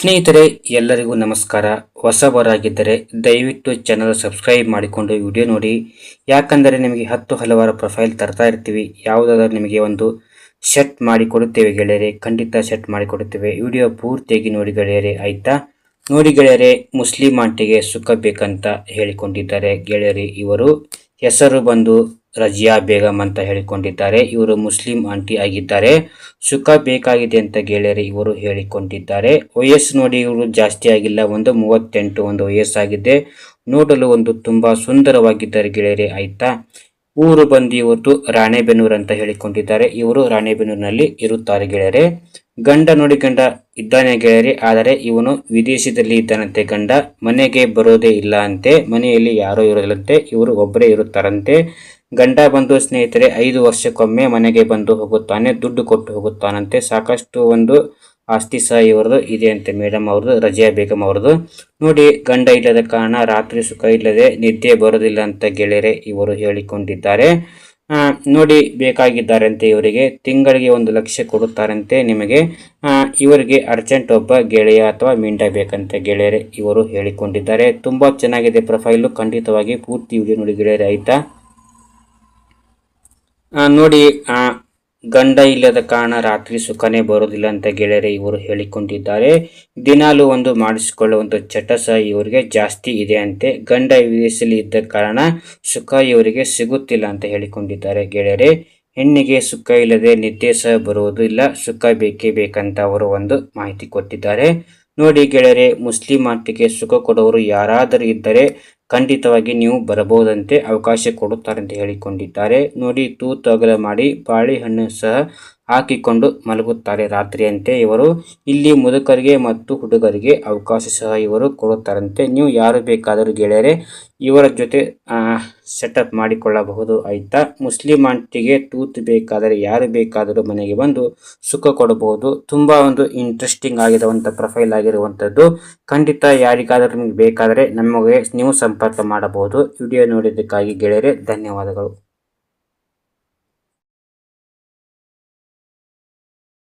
ಸ್ನೇಹಿತರೆ, ಎಲ್ಲರಿಗೂ ನಮಸ್ಕಾರ. ಹೊಸಬರಾಗಿದ್ದರೆ ದಯವಿಟ್ಟು ಚಾನಲ್ ಸಬ್ಸ್ಕ್ರೈಬ್ ಮಾಡಿಕೊಂಡು ವಿಡಿಯೋ ನೋಡಿ. ಯಾಕಂದರೆ ನಿಮಗೆ ಹಲವಾರು ಪ್ರೊಫೈಲ್ ತರ್ತಾ ಇರ್ತೀವಿ. ಯಾವುದಾದ್ರೂ ನಿಮಗೆ ಒಂದು ಸೆಟ್ ಮಾಡಿ ಕೊಡುತ್ತೇವೆ ಗೆಳೆಯರೆ, ಖಂಡಿತ ಸೆಟ್ ಮಾಡಿ ಕೊಡುತ್ತೇವೆ. ವಿಡಿಯೋ ಪೂರ್ತಿಯಾಗಿ ನೋಡಿ ಗೆಳೆಯರೆ, ಆಯ್ತಾ? ನೋಡಿ ಗೆಳೆಯರೆ, ಮುಸ್ಲಿಂ ಆಂಟಿಗೆ ಸುಖ ಬೇಕಂತ ಹೇಳಿಕೊಂಡಿದ್ದಾರೆ ಗೆಳೆಯರಿ. ಇವರು ಹೆಸರು ಬಂದು ರಜಿಯಾ ಬೇಗಂ ಅಂತ ಹೇಳಿಕೊಂಡಿದ್ದಾರೆ. ಇವರು ಮುಸ್ಲಿಂ ಆಂಟಿ ಆಗಿದ್ದಾರೆ. ಸುಖ ಬೇಕಾಗಿದೆ ಅಂತ ಗೆಳೆಯರಿ ಇವರು ಹೇಳಿಕೊಂಡಿದ್ದಾರೆ. ವಯಸ್ಸು ನೋಡಿ ಇವರು ಜಾಸ್ತಿ ಆಗಿಲ್ಲ, ಒಂದು 38 ಒಂದು ವಯಸ್ಸಾಗಿದೆ. ನೋಡಲು ಒಂದು ತುಂಬಾ ಸುಂದರವಾಗಿದ್ದಾರೆ ಗೆಳೆಯರಿ, ಆಯ್ತಾ? ಊರು ಬಂದು ಇವತ್ತು ರಾಣೆಬೆನ್ನೂರು ಅಂತ ಹೇಳಿಕೊಂಡಿದ್ದಾರೆ. ಇವರು ರಾಣೆಬೆನ್ನೂರಿನಲ್ಲಿ ಇರುತ್ತಾರೆ ಗೆಳೆಯರೆ. ಗಂಡ ನೋಡಿ ಗಂಡ ಇದ್ದಾನೆ ಗೆಳೆಯರಿ, ಆದರೆ ಇವನು ವಿದೇಶದಲ್ಲಿ ಇದ್ದಾನಂತೆ. ಗಂಡ ಮನೆಗೆ ಬರೋದೇ ಇಲ್ಲ ಅಂತೆ, ಮನೆಯಲ್ಲಿ ಯಾರೂ ಇರೋದಿಲ್ಲಂತೆ, ಇವರು ಒಬ್ಬರೇ ಇರುತ್ತಾರಂತೆ. ಗಂಡ ಬಂದು ಸ್ನೇಹಿತರೆ 5 ವರ್ಷಕ್ಕೊಮ್ಮೆ ಮನೆಗೆ ಬಂದು ಹೋಗುತ್ತಾನೆ, ದುಡ್ಡು ಕೊಟ್ಟು ಹೋಗುತ್ತಾನಂತೆ. ಸಾಕಷ್ಟು ಒಂದು ಆಸ್ತಿ ಸಹ ಇವರದು ಇದೆ ಅಂತೆ, ಮೇಡಮ್ ಅವ್ರದ್ದು, ರಜಿಯಾ ಬೇಗಂ ಅವ್ರದ್ದು. ನೋಡಿ, ಗಂಡ ಇಲ್ಲದ ಕಾರಣ ರಾತ್ರಿ ಸುಖ ಇಲ್ಲದೆ ನಿದ್ದೆ ಬರೋದಿಲ್ಲ ಅಂತ ಗೆಳೆಯರೆ ಇವರು ಹೇಳಿಕೊಂಡಿದ್ದಾರೆ. ನೋಡಿ, ಬೇಕಾಗಿದ್ದಾರೆ ಅಂತೆ ಇವರಿಗೆ. ತಿಂಗಳಿಗೆ 1 ಲಕ್ಷ ಕೊಡುತ್ತಾರಂತೆ ನಿಮಗೆ. ಇವರಿಗೆ ಅರ್ಜೆಂಟ್ ಒಬ್ಬ ಗೆಳೆಯ ಅಥವಾ ಮಿಂಡ ಬೇಕಂತೆ ಗೆಳೆಯರೆ ಇವರು ಹೇಳಿಕೊಂಡಿದ್ದಾರೆ. ತುಂಬಾ ಚೆನ್ನಾಗಿದೆ ಪ್ರೊಫೈಲು, ಖಂಡಿತವಾಗಿ ಪೂರ್ತಿ ವಿಡಿಯೋ ನೋಡಿ ಗೆಳೆಯರೆ, ಆಯ್ತಾ? ನೋಡಿ, ಗಂಡ ಇಲ್ಲದ ಕಾರಣ ರಾತ್ರಿ ಸುಖನೇ ಬರೋದಿಲ್ಲ ಅಂತ ಗೆಳೆಯರೆ ಇವರು ಹೇಳಿಕೊಂಡಿದ್ದಾರೆ. ದಿನಾಲು ಒಂದು ಮಾಡಿಸಿಕೊಳ್ಳುವಂಥ ಚಟ ಸಹ ಇವರಿಗೆ ಜಾಸ್ತಿ ಇದೆ ಅಂತೆ. ಗಂಡ ವಿದೇಶದಲ್ಲಿ ಇದ್ದ ಕಾರಣ ಸುಖ ಇವರಿಗೆ ಸಿಗುತ್ತಿಲ್ಲ ಅಂತ ಹೇಳಿಕೊಂಡಿದ್ದಾರೆ ಗೆಳೆಯರೆ. ಹೆಣ್ಣಿಗೆ ಸುಖ ಇಲ್ಲದೆ ನಿದ್ದೆ ಸಹ ಬರುವುದಿಲ್ಲ, ಸುಖ ಬೇಕೇ ಬೇಕಂತ ಅವರು ಒಂದು ಮಾಹಿತಿ ಕೊಟ್ಟಿದ್ದಾರೆ. ನೋಡಿ ಗೆಳೆಯರೆ, ಮುಸ್ಲಿಂ ಆಂಟಿಗೆ ಸುಖ ಕೊಡುವವರು ಯಾರಾದರೂ ಇದ್ದರೆ ಖಂಡಿತವಾಗಿ ನೀವು ಬರಬಹುದಂತೆ, ಅವಕಾಶ ಕೊಡುತ್ತಾರೆ ಅಂತ ಹೇಳಿಕೊಂಡಿದ್ದಾರೆ. ನೋಡಿ, ತೂತು ಅಗಲ ಮಾಡಿ ಬಾಳೆಹಣ್ಣು ಸಹ ಹಾಕಿಕೊಂಡು ಮಲಗುತ್ತಾರೆ ರಾತ್ರಿಯಂತೆ ಇವರು. ಇಲ್ಲಿ ಮುದುಕರಿಗೆ ಮತ್ತು ಹುಡುಗರಿಗೆ ಅವಕಾಶ ಸಹ ಇವರು ಕೊಡುತ್ತಾರಂತೆ. ನೀವು ಯಾರು ಬೇಕಾದರೂ ಗೆಳೆಯರೆ ಇವರ ಜೊತೆ ಸೆಟಪ್ ಮಾಡಿಕೊಳ್ಳಬಹುದು, ಆಯ್ತಾ? ಮುಸ್ಲಿಂ ಆಂಟಿಗೆ ತೂತು ಬೇಕಾದರೆ ಯಾರು ಬೇಕಾದರೂ ಮನೆಗೆ ಬಂದು ಸುಖ ಕೊಡಬಹುದು. ತುಂಬಾ ಒಂದು ಇಂಟ್ರೆಸ್ಟಿಂಗ್ ಆಗಿರುವಂಥ ಪ್ರೊಫೈಲ್ ಆಗಿರುವಂಥದ್ದು. ಖಂಡಿತ ಯಾರಿಗಾದರೂ ನಿಮಗೆ ಬೇಕಾದರೆ ನಮಗೆ ನೀವು ಸಂಪರ್ಕ ಮಾಡಬಹುದು. ವಿಡಿಯೋ ನೋಡಿದ್ದಕ್ಕಾಗಿ ಗೆಳೆಯರೆ ಧನ್ಯವಾದಗಳು.